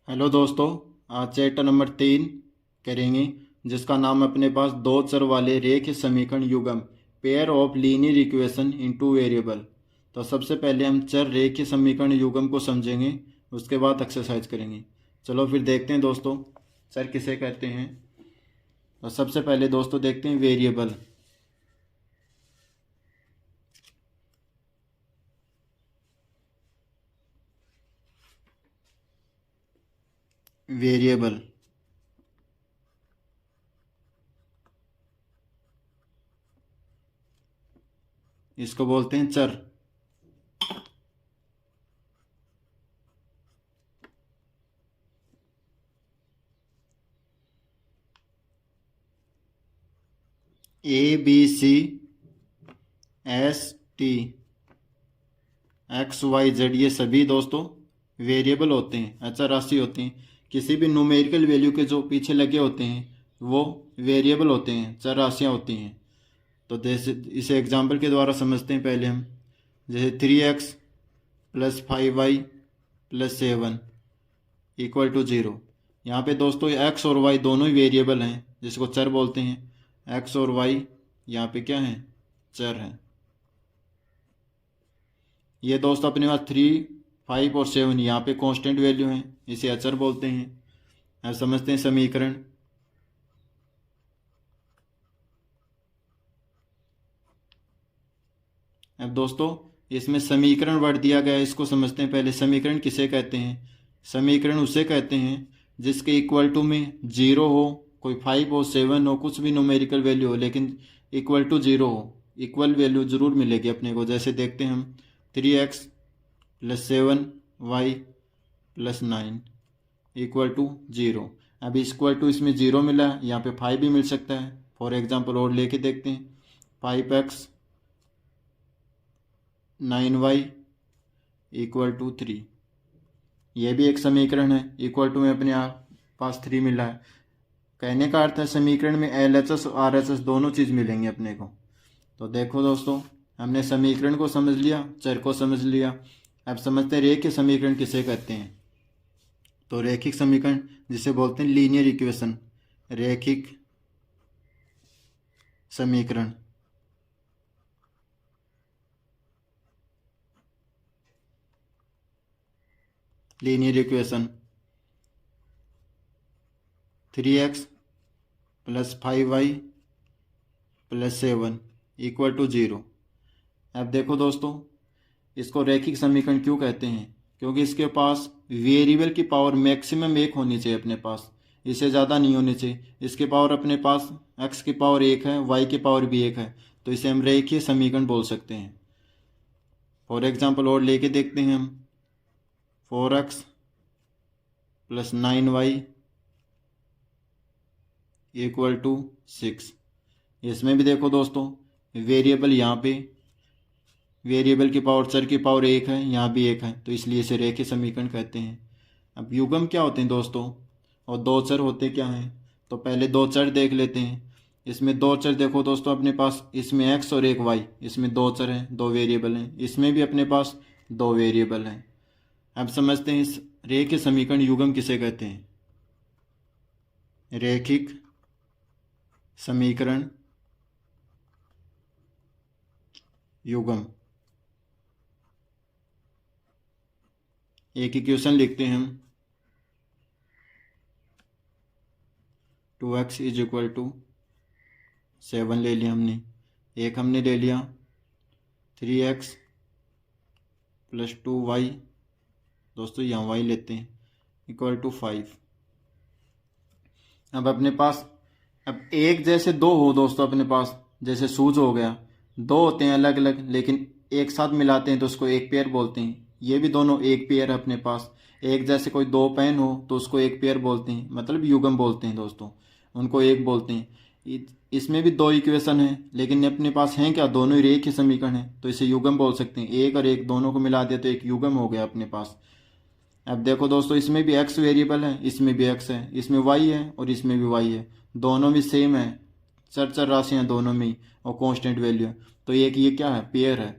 Hello दोस्तों। आज chapter number 3 करेंगे, जिसका नाम अपने पास दो चर वाले रेखीय समीकरण युग्म pair of linear equation in two variable. तो सबसे पहले हम चर रेखीय समीकरण युग्म को समझेंगे, उसके बाद एक्सरसाइज करेंगे। चलो फिर देखते हैं दोस्तों चर किसे कहते हैं। तो सबसे पहले दोस्तों देखते हैं वेरिएबल। वेरिएबल इसको बोलते हैं चर। A B C S T X Y Z ये सभी दोस्तों वेरिएबल होते हैं, अचर राशि होते हैं। किसी भी न्यूमेरिकल वैल्यू के जो पीछे लगे होते हैं वो वेरिएबल होते हैं, चर राशियाँ होती हैं। तो जैसे इसे एग्जाम्पल के द्वारा समझते हैं पहले हम। जैसे 3x + 5y + 7 = 0। यहाँ पे दोस्तों x और y दोनों ही वेरिएबल हैं, जिसको चर बोलते हैं। x और y यहाँ पे क्या है, चर हैं। ये दोस्तों अपने पास 3, 5 और 7 यहाँ पे कांस्टेंट वैल्यू हैं, इसे अचर बोलते हैं। अब समझते हैं समीकरण। अब दोस्तों इसमें समीकरण वर्ड दिया गया है, इसको समझते हैं पहले। समीकरण किसे कहते हैं? समीकरण उसे कहते हैं जिसके इक्वल टू में 0 हो, कोई 5 हो, 7 हो, कुछ भी न्यूमेरिकल वैल्यू हो, लेकिन इक्वल टू 0 हो। इक्वल वैल्यू जरूर मिलेगी अपने को। जैसे देखते हैं हम 3x + 7y + 9 = 0। अब इक्वल टू इसमें 0 मिला, यहाँ पे 5 भी मिल सकता है। फॉर एग्जांपल और लेके देखते हैं 5x 9y = 3। यह भी एक समीकरण है। इक्वल टू में अपने आप पास 3 मिला है। कहने का अर्थ है समीकरण में LHS और RHS दोनों चीज़ मिलेंगे अपने को। तो देखो दोस्तों, हमने समीकरण को समझ लिया, चर को समझ लिया। अब समझते हैं रेखीय समीकरण किसे कहते हैं। तो रैखिक समीकरण जिसे बोलते हैं लीनियर इक्वेशन, रैखिक समीकरण। Linear equation 3x + 5y + 7 = 0। अब देखो दोस्तों, इसको रैखिक समीकरण क्यों कहते हैं? क्योंकि इसके पास वेरिएबल की पावर मैक्सिमम 1 होनी चाहिए अपने पास, इससे ज़्यादा नहीं होनी चाहिए। इसके पावर अपने पास x की पावर 1 है, y की पावर भी 1 है, तो इसे हम रेखीय समीकरण बोल सकते हैं। फॉर एग्जांपल और लेके देखते हैं हम 4x + 9y = 6। इसमें भी देखो दोस्तों वेरिएबल, यहाँ पे वेरिएबल की पावर, चर की पावर 1 है, यहाँ भी 1 है, तो इसलिए इसे रेखीय समीकरण कहते हैं। अब युग्म क्या होते हैं दोस्तों, और दो चर होते क्या हैं? तो पहले दो चर देख लेते हैं। इसमें दो चर देखो दोस्तों अपने पास, इसमें x और एक y, इसमें दो चर हैं, दो वेरिएबल हैं। इसमें भी अपने पास दो वेरिएबल हैं। अब समझते हैं इस रेखीय समीकरण युग्म किसे कहते हैं। रैखिक समीकरण युग्म। एक इक्वेशन लिखते हैं हम, 2x = 7 ले लिया हमने। एक हमने ले लिया 3x + 2y, दोस्तों यहाँ y लेते हैं, = 5। अब अपने पास, अब एक जैसे दो हो दोस्तों अपने पास, जैसे शूज हो गया, दो होते हैं अलग अलग, लेकिन एक साथ मिलाते हैं तो उसको एक पेयर बोलते हैं। ये भी दोनों एक पेयर है अपने पास। एक जैसे कोई दो पेन हो तो उसको एक पेयर बोलते हैं, मतलब युग्म बोलते हैं दोस्तों, उनको एक बोलते हैं। इसमें भी दो इक्वेशन है, लेकिन अपने पास हैं क्या, दोनों ही रेखीय समीकरण है, तो इसे युग्म बोल सकते हैं। एक और एक दोनों को मिला दिया तो एक युग्म हो गया अपने पास। अब देखो दोस्तों, इसमें भी x वेरिएबल है, इसमें भी x है, इसमें y है और इसमें भी y है, दोनों भी सेम है, चर चर राशियाँ दोनों में ही, और कांस्टेंट वैल्यू है, तो एक ये क्या है, पेयर है।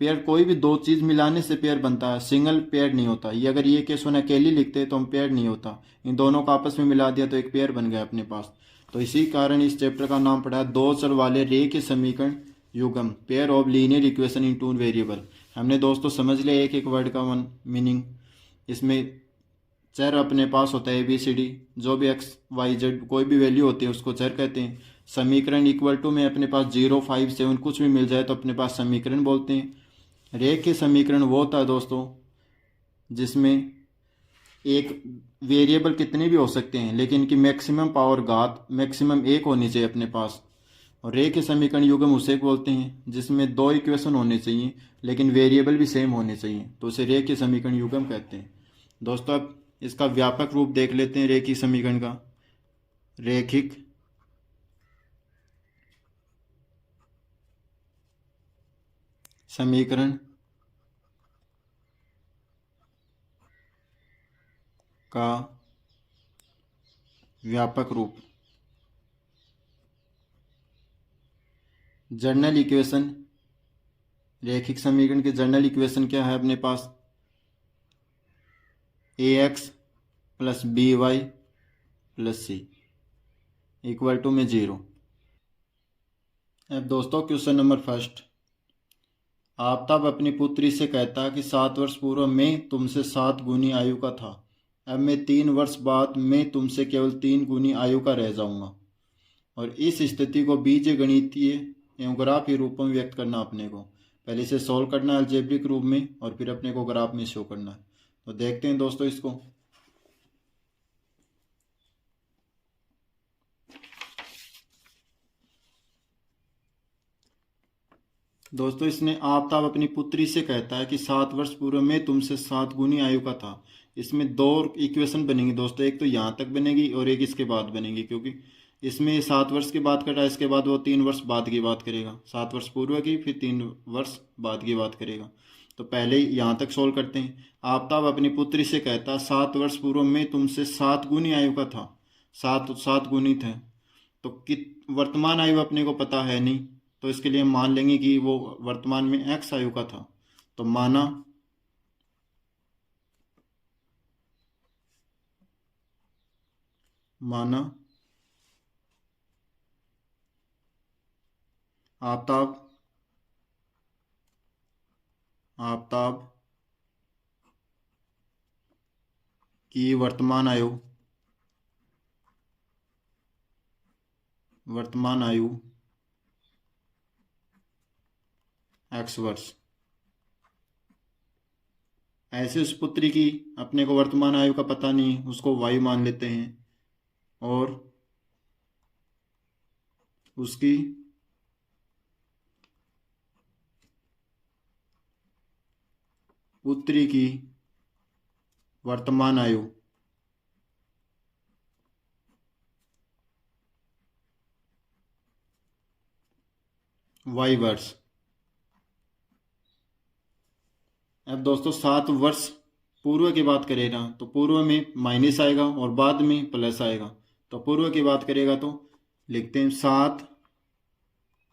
पेयर कोई भी दो चीज़ मिलाने से पेयर बनता है, सिंगल पेयर नहीं होता। ये अगर ये केस होना अकेली लिखते तो हम पेयर नहीं होता, इन दोनों को आपस में मिला दिया तो एक पेयर बन गया अपने पास। तो इसी कारण इस चैप्टर का नाम पड़ा है दो चर वाले रेखीय समीकरण युग्म, pair of linear equation in two variable. हमने दोस्तों समझ लिया एक एक वर्ड का मीनिंग। इसमें चर अपने पास होता है ABCD, जो भी XYZ कोई भी वैल्यू होती है उसको चर कहते हैं। समीकरण इक्वल टू में अपने पास 0, 5, 7 कुछ भी मिल जाए तो अपने पास समीकरण बोलते हैं। रेखीय समीकरण वो होता है दोस्तों जिसमें एक वेरिएबल कितने भी हो सकते हैं लेकिन इनकी मैक्सिमम पावर घात मैक्सिमम एक होनी चाहिए अपने पास। और रेखीय समीकरण युग्म उसे बोलते हैं जिसमें दो इक्वेशन होने चाहिए लेकिन वेरिएबल भी सेम होने चाहिए, तो उसे रेखीय समीकरण युग्म कहते हैं। दोस्तों अब इसका व्यापक रूप देख लेते हैं रेखीय समीकरण का। रेखिक समीकरण का व्यापक रूप, जर्नल इक्वेशन। रेखिक समीकरण की जर्नल इक्वेशन क्या है अपने पास? AX plus BY plus C equal to में 0। अब दोस्तों क्वेश्चन नंबर फर्स्ट। आफ्ताब अपनी पुत्री से कहता है कि 7 वर्ष पूर्व मैं तुमसे 7 गुनी आयु का था, अब मैं 3 वर्ष बाद मैं तुमसे केवल 3 गुनी आयु का रह जाऊंगा। और इस स्थिति को बीज गणितीय एवं ग्राफ के रूप में व्यक्त करना। अपने को पहले इसे सॉल्व करना है अलजेब्रिक रूप में और फिर अपने को ग्राफ में शो करना है। तो देखते हैं दोस्तों इसको। दोस्तों इसने आफ्ताब अपनी पुत्री से कहता है कि 7 वर्ष पूर्व में तुमसे 7 गुनी आयु का था। इसमें दो इक्वेशन बनेंगी दोस्तों, एक तो यहाँ तक बनेगी और एक इसके बाद बनेगी, क्योंकि इसमें 7 वर्ष की बात कर रहा है, इसके बाद वो 3 वर्ष बाद की बात करेगा। 7 वर्ष पूर्व की फिर 3 वर्ष बाद की बात करेगा। तो पहले यहाँ तक सोल्व करते हैं। आफ्ताब अपनी पुत्री से कहता 7 वर्ष पूर्व में तुमसे 7 गुनी आयु का था। 7 गुनी थे तो वर्तमान आयु अपने को पता है नहीं, तो इसके लिए मान लेंगे कि वो वर्तमान में X आयु का था। तो माना आफ्ताब की वर्तमान आयु X वर्ष। ऐसे उस पुत्री की अपने को वर्तमान आयु का पता नहीं, उसको Y मान लेते हैं और उसकी पुत्री की वर्तमान आयु Y वर्ष। अब दोस्तों 7 वर्ष पूर्व की बात करेगा तो पूर्व में माइनस आएगा और बाद में प्लस आएगा। तो पूर्व की बात करेगा तो लिखते हैं 7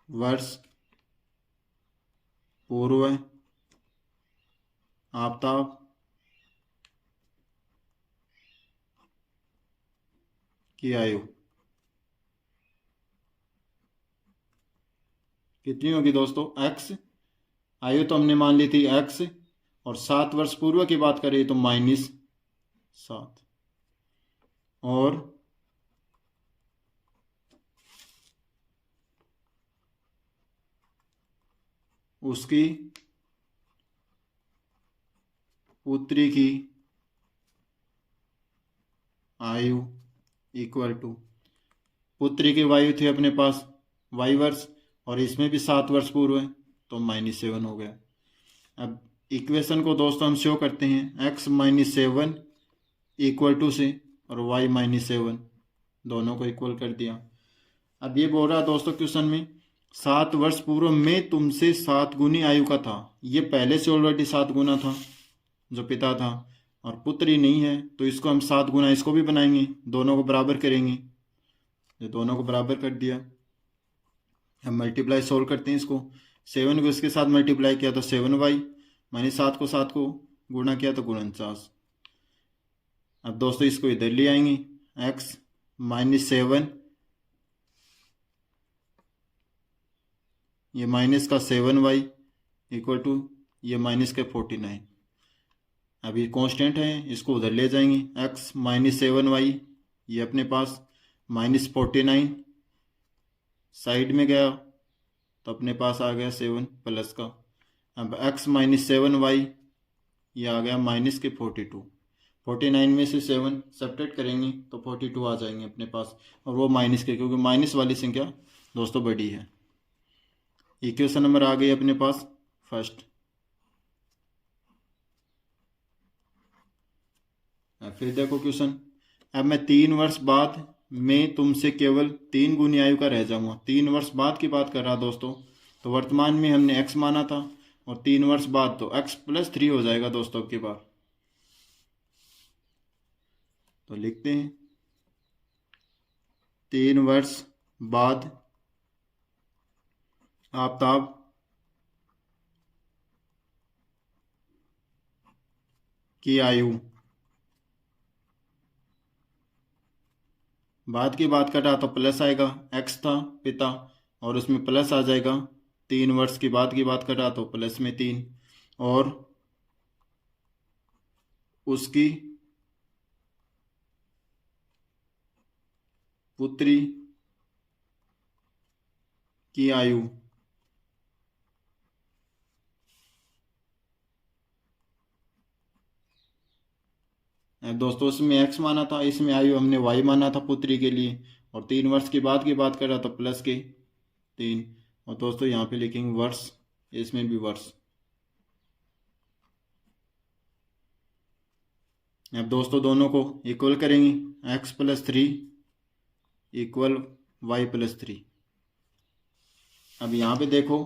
वर्ष पूर्व आफ्ताब की आयु कितनी होगी दोस्तों? X आयु तो हमने मान ली थी X, और 7 वर्ष पूर्व की बात करें तो -7 और उसकी पुत्री की आयु इक्वल टू, पुत्री की आयु थी अपने पास Y वर्ष और इसमें भी 7 वर्ष पूर्व है तो -7 हो गया। अब इक्वेशन को दोस्तों हम शो करते हैं X -7 इक्वल टू से और Y -7 दोनों को इक्वल कर दिया। अब ये बोल रहा है दोस्तों क्वेश्चन में 7 वर्ष पूर्व में तुमसे 7 गुनी आयु का था। ये पहले से ऑलरेडी 7 गुना था जो पिता था, और पुत्री नहीं है तो इसको हम 7 गुना इसको भी बनाएंगे, दोनों को बराबर करेंगे। ये दोनों को बराबर कर दिया। अब मल्टीप्लाई सोल्व करते हैं इसको। 7 को इसके साथ मल्टीप्लाई किया तो 7y, माइनस 7 को गुणा किया तो 49। अब दोस्तों इसको इधर ले आएंगे, x माइनस 7, ये माइनस का 7y इक्वल टू ये माइनस के 49। अब ये कांस्टेंट है, इसको उधर ले जाएंगे, x माइनस 7y, ये अपने पास माइनस 49 साइड में गया तो अपने पास आ गया 7 प्लस का। अब x माइनस 7y, ये आ गया माइनस के 42। 49 में से 7 सब्ट्रैक्ट करेंगे तो 42 आ जाएंगे अपने पास, और वो माइनस के, क्योंकि माइनस वाली संख्या दोस्तों बड़ी है। इक्वेशन नंबर आ गई अपने पास फर्स्ट। फिर देखो क्वेश्चन, अब मैं 3 वर्ष बाद मैं तुमसे केवल 3 गुनी आयु का रह जाऊंगा। 3 वर्ष बाद की बात कर रहा दोस्तों, तो वर्तमान में हमने x माना था, और 3 वर्ष बाद तो x प्लस 3 हो जाएगा दोस्तों अब की बार। तो लिखते हैं 3 वर्ष बाद आफ्ताब की आयु, बाद की बात कर रहा तो प्लस आएगा, x था पिता और उसमें प्लस आ जाएगा। 3 वर्ष की बाद की बात कर रहा तो प्लस में 3, और उसकी पुत्री की आयु, दोस्तों इसमें x माना था, इसमें आयु हमने y माना था पुत्री के लिए, और 3 वर्ष के बाद की बात कर रहा तो प्लस के 3, और दोस्तों यहाँ पे लिखेंगे वर्ष, इसमें भी वर्ष। अब दोस्तों दोनों को इक्वल करेंगे, x plus 3 equal y plus 3। अब यहाँ पे देखो,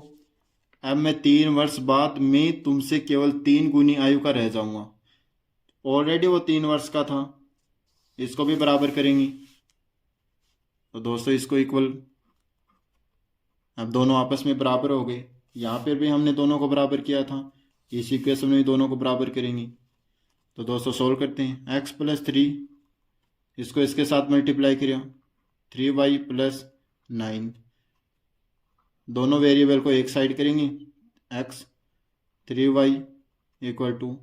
अब मैं 3 वर्ष बाद मैं तुमसे केवल 3 गुनी आयु का रह जाऊंगा। ऑलरेडी वो 3 वर्ष का था, इसको भी बराबर करेंगे तो दोस्तों इसको इक्वल, अब दोनों आपस में बराबर हो गए। यहाँ पर भी हमने दोनों को बराबर किया था, इस इक्वेशन में भी दोनों को बराबर करेंगे। तो दोस्तों सोल्व करते हैं, x प्लस 3 इसको इसके साथ मल्टीप्लाई किया 3y प्लस 9, दोनों वेरिएबल को एक साइड करेंगे, x 3y इक्वल टू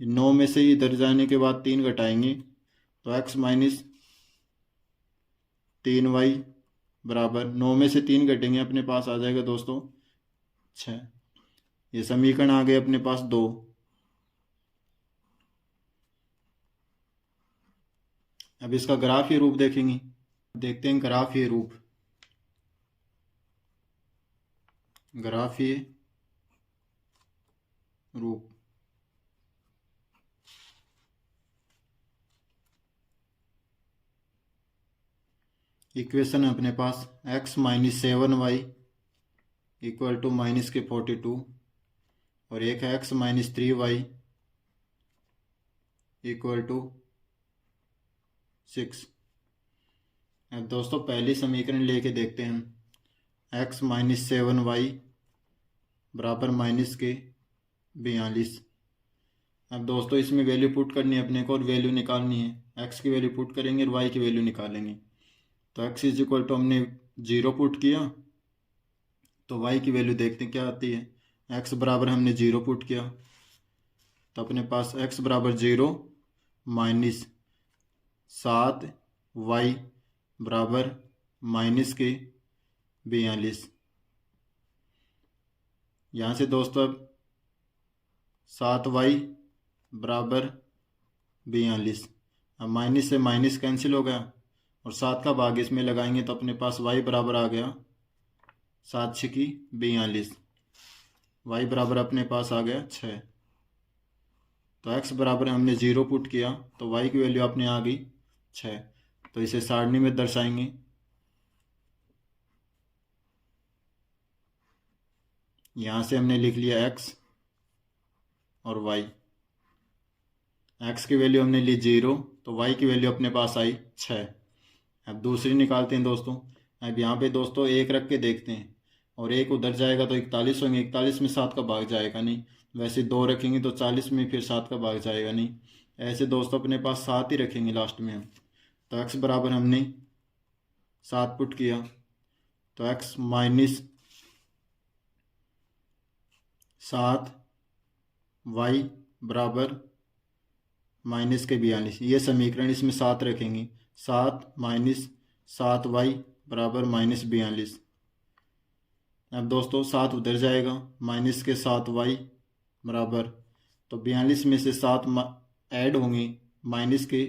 9 में से इधर जाने के बाद 3 घटाएंगे तो x माइनस 3y बराबर 9 में से 3 घटेंगे अपने पास आ जाएगा दोस्तों 6। ये समीकरण आ गए अपने पास 2। अब इसका ग्राफीय रूप देखेंगे, देखते हैं ग्राफीय रूप। ग्राफीय रूप, इक्वेशन है अपने पास x minus 7y equal to minus के 42, और एक है x minus 3y equal to 6। अब दोस्तों पहली समीकरण लेके देखते हैं हम, x माइनस 7y बराबर माइनस के 42। अब दोस्तों इसमें वैल्यू पुट करनी है अपने को और वैल्यू निकालनी है, x की वैल्यू पुट करेंगे और y की वैल्यू निकालेंगे। तो x इज इक्वल टू हमने 0 पुट किया तो y की वैल्यू देखते हैं क्या आती है। x बराबर हमने 0 पुट किया तो अपने पास x बराबर 0 माइनस 7y बराबर माइनस के 42। यहाँ से दोस्तों अब 7y बराबर 42, अब माइनस से माइनस कैंसिल हो गया और 7 का भाग इसमें लगाएंगे तो अपने पास y बराबर आ गया 7 6 की 42, y बराबर अपने पास आ गया 6। तो x बराबर हमने 0 पुट किया तो y की वैल्यू अपने आ गई 6। तो इसे सारणी में दर्शाएंगे, यहाँ से हमने लिख लिया x और y। x की वैल्यू हमने ली 0 तो y की वैल्यू अपने पास आई 6। अब दूसरी निकालते हैं दोस्तों। अब यहाँ पे दोस्तों 1 रख के देखते हैं और एक उधर जाएगा तो 41 होंगे, 41 में 7 का भाग जाएगा नहीं। वैसे 2 रखेंगे तो 40 में फिर 7 का भाग जाएगा नहीं। ऐसे दोस्तों अपने पास 7 ही रखेंगे लास्ट में हम। तो x बराबर हमने 7 पुट किया, तो x माइनस 7 y बराबर माइनस के 42। ये समीकरण, इसमें 7 रखेंगे, 7 माइनस 7y बराबर माइनस 42। अब दोस्तों 7 उधर जाएगा, माइनस के 7y बराबर, तो 42 में से 7 ऐड होंगे माइनस के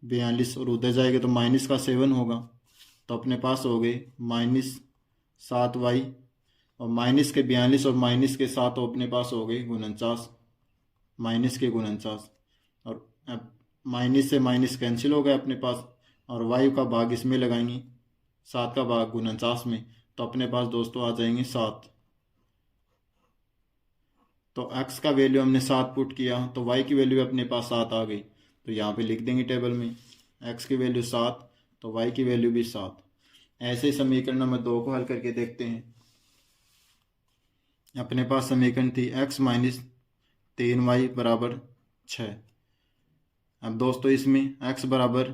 42, और उधर जाएगा तो माइनस का 7 होगा। तो अपने पास हो गए माइनस 7y, और माइनस के 42 और माइनस के 7 अपने पास हो गए 49, माइनस के 49। और अब माइनस से माइनस कैंसिल हो गया अपने पास, और y का भाग इसमें लगाएंगे, 7 का भाग 49 में, तो अपने पास दोस्तों आ जाएंगे 7। तो x का वैल्यू हमने 7 पुट किया, तो y की वैल्यू अपने पास 7 आ गई। तो यहाँ पे लिख देंगे टेबल में x की वैल्यू 7, तो y की वैल्यू भी 7। ऐसे ही समीकरण नंबर 2 को हल करके देखते हैं। अपने पास समीकरण थी x माइनस 3y बराबर 6। अब दोस्तों इसमें x बराबर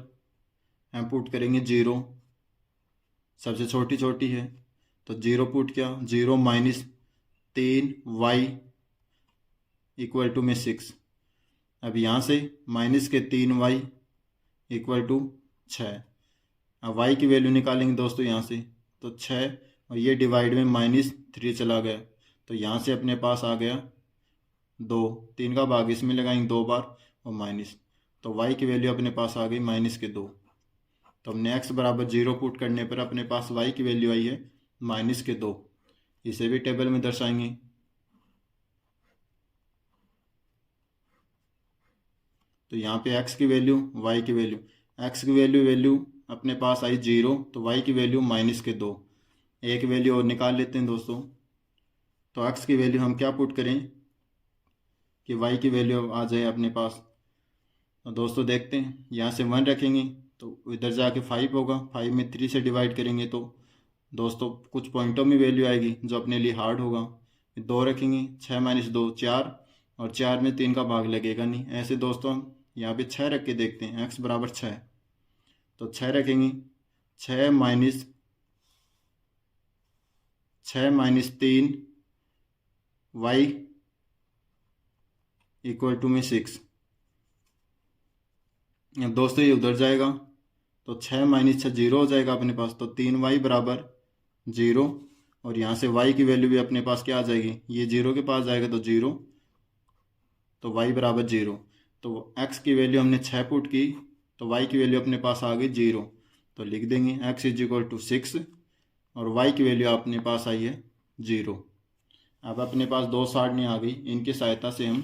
हम पुट करेंगे 0, सबसे छोटी छोटी है, तो 0 पुट किया, 0 माइनस 3y इक्वल टू में 6। अब यहाँ से माइनस के 3y इक्वल टू 6। अब y की वैल्यू निकालेंगे दोस्तों यहाँ से, तो 6, और ये डिवाइड में -3 चला गया, तो यहाँ से अपने पास आ गया 2, 3 का भाग इसमें लगाएंगे 2 बार, और माइनस, तो y की वैल्यू अपने पास आ गई -2। तो हमने x बराबर 0 पुट करने पर अपने पास y की वैल्यू आई है -2। इसे भी टेबल में दर्शाएंगे। तो यहाँ पे x की वैल्यू, y की वैल्यू, x की वैल्यू अपने पास आई 0, तो y की वैल्यू -2। एक वैल्यू और निकाल लेते हैं दोस्तों। तो x की वैल्यू हम क्या पुट करें कि y की वैल्यू आ जाए अपने पास। तो दोस्तों देखते हैं, यहाँ से 1 रखेंगे तो इधर जाके 5 होगा, 5 में 3 से डिवाइड करेंगे तो दोस्तों कुछ पॉइंटों में वैल्यू आएगी जो अपने लिए हार्ड होगा। 2 रखेंगे, 6 माइनस 2 4, और 4 में 3 का भाग लगेगा नहीं। ऐसे दोस्तों हम यहाँ पे 6 रख के देखते हैं, x बराबर 6। तो 6 रखेंगे, 6 माइनस 3 y इक्वल टू में 6। अब दोस्तों ये उधर जाएगा तो 6 माइनस 6 0 हो जाएगा अपने पास, तो 3y बराबर 0, और यहाँ से y की वैल्यू भी अपने पास क्या आ जाएगी, ये 0 के पास जाएगा तो 0, तो y बराबर 0। तो x की वैल्यू हमने 6 पुट की, तो y की वैल्यू अपने पास आ गई 0, तो लिख देंगे x इज इक्वल टू 6, और y की वैल्यू अपने पास आई है 0। अब अपने पास 2 सारणी आ गई, इनकी सहायता से हम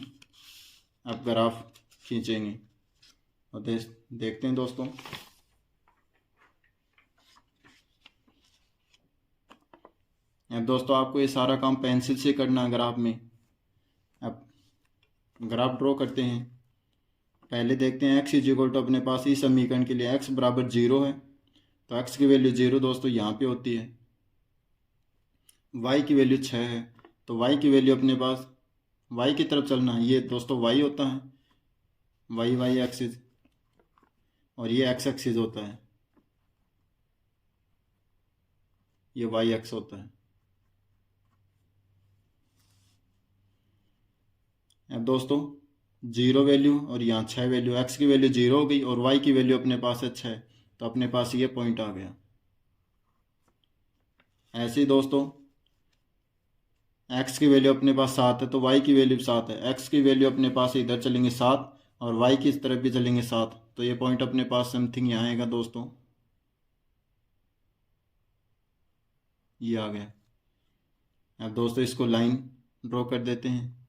अब ग्राफ खींचेंगे और देखते हैं दोस्तों। अब दोस्तों आपको ये सारा काम पेंसिल से करना है ग्राफ में। अब ग्राफ ड्रॉ करते हैं। पहले देखते हैं x इज इक्वल टू, अपने पास इस समीकरण के लिए x बराबर 0 है, तो x की वैल्यू 0 दोस्तों यहाँ पे होती है। y की वैल्यू 6 है, तो y की वैल्यू अपने पास y की तरफ चलना है, ये दोस्तों y होता है, y एक्सिस, और ये x एक्सिस होता है, ये y एक्स होता है। अब दोस्तों 0 वैल्यू और यहाँ 6 वैल्यू, x की वैल्यू 0 हो गई और y की वैल्यू अपने पास है 6, तो अपने पास ये पॉइंट आ गया। ऐसे ही दोस्तों x की वैल्यू अपने पास 7 है, तो y की वैल्यू 7 है, x की वैल्यू अपने पास इधर चलेंगे 7, और y की इस तरफ भी चलेंगे 7, तो ये पॉइंट अपने पास समथिंग यहाँ आएगा दोस्तों, ये आ गया। अब दोस्तों इसको लाइन ड्रॉ कर देते हैं।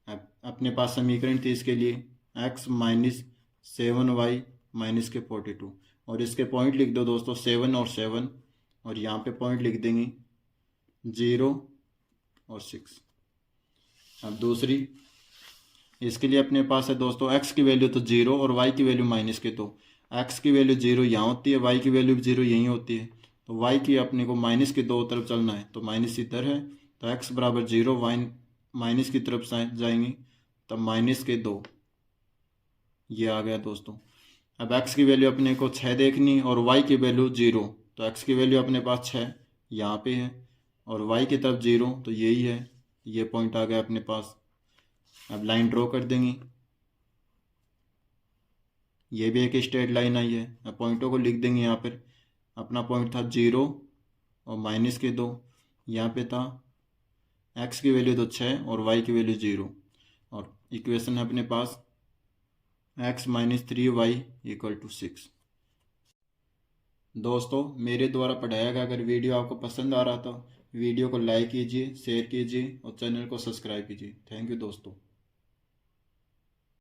अब अपने पास समीकरण थी इसके लिए x माइनस 7y माइनस के 42, और इसके पॉइंट लिख दो दोस्तों 7 और 7, और यहाँ पे पॉइंट लिख देंगे 0 और 6। अब दूसरी इसके लिए अपने पास है दोस्तों x की वैल्यू तो 0 और y की वैल्यू -2, एक्स की वैल्यू 0 यहाँ होती है, वाई की वैल्यू भी 0 यहीं होती है। तो वाई की अपने को माइनस की दो तरफ चलना है, तो माइनस इधर है, तो एक्स बराबर 0, वाई माइनस की तरफ जाएंगे, तब माइनस के 2, ये आ गया दोस्तों। अब एक्स की वैल्यू अपने को 6 देखनी और वाई की वैल्यू 0, तो एक्स की वैल्यू अपने पास 6 यहाँ पे है और वाई की तरफ 0, तो यही है, ये पॉइंट आ गया अपने पास। अब लाइन ड्रॉ कर देंगे, ये भी एक स्ट्रेट लाइन आई है। अब पॉइंटों को लिख देंगे यहाँ पर। अपना पॉइंट था 0 और माइनस के 2, यहाँ पे था एक्स की वैल्यू तो 6 और वाई की वैल्यू 0, और इक्वेशन है अपने पास x minus 3y equal to 6। दोस्तों, मेरे द्वारा पढ़ाया गया अगर वीडियो आपको पसंद आ रहा था, वीडियो को लाइक कीजिए, शेयर कीजिए और चैनल को सब्सक्राइब कीजिए। थैंक यू दोस्तों।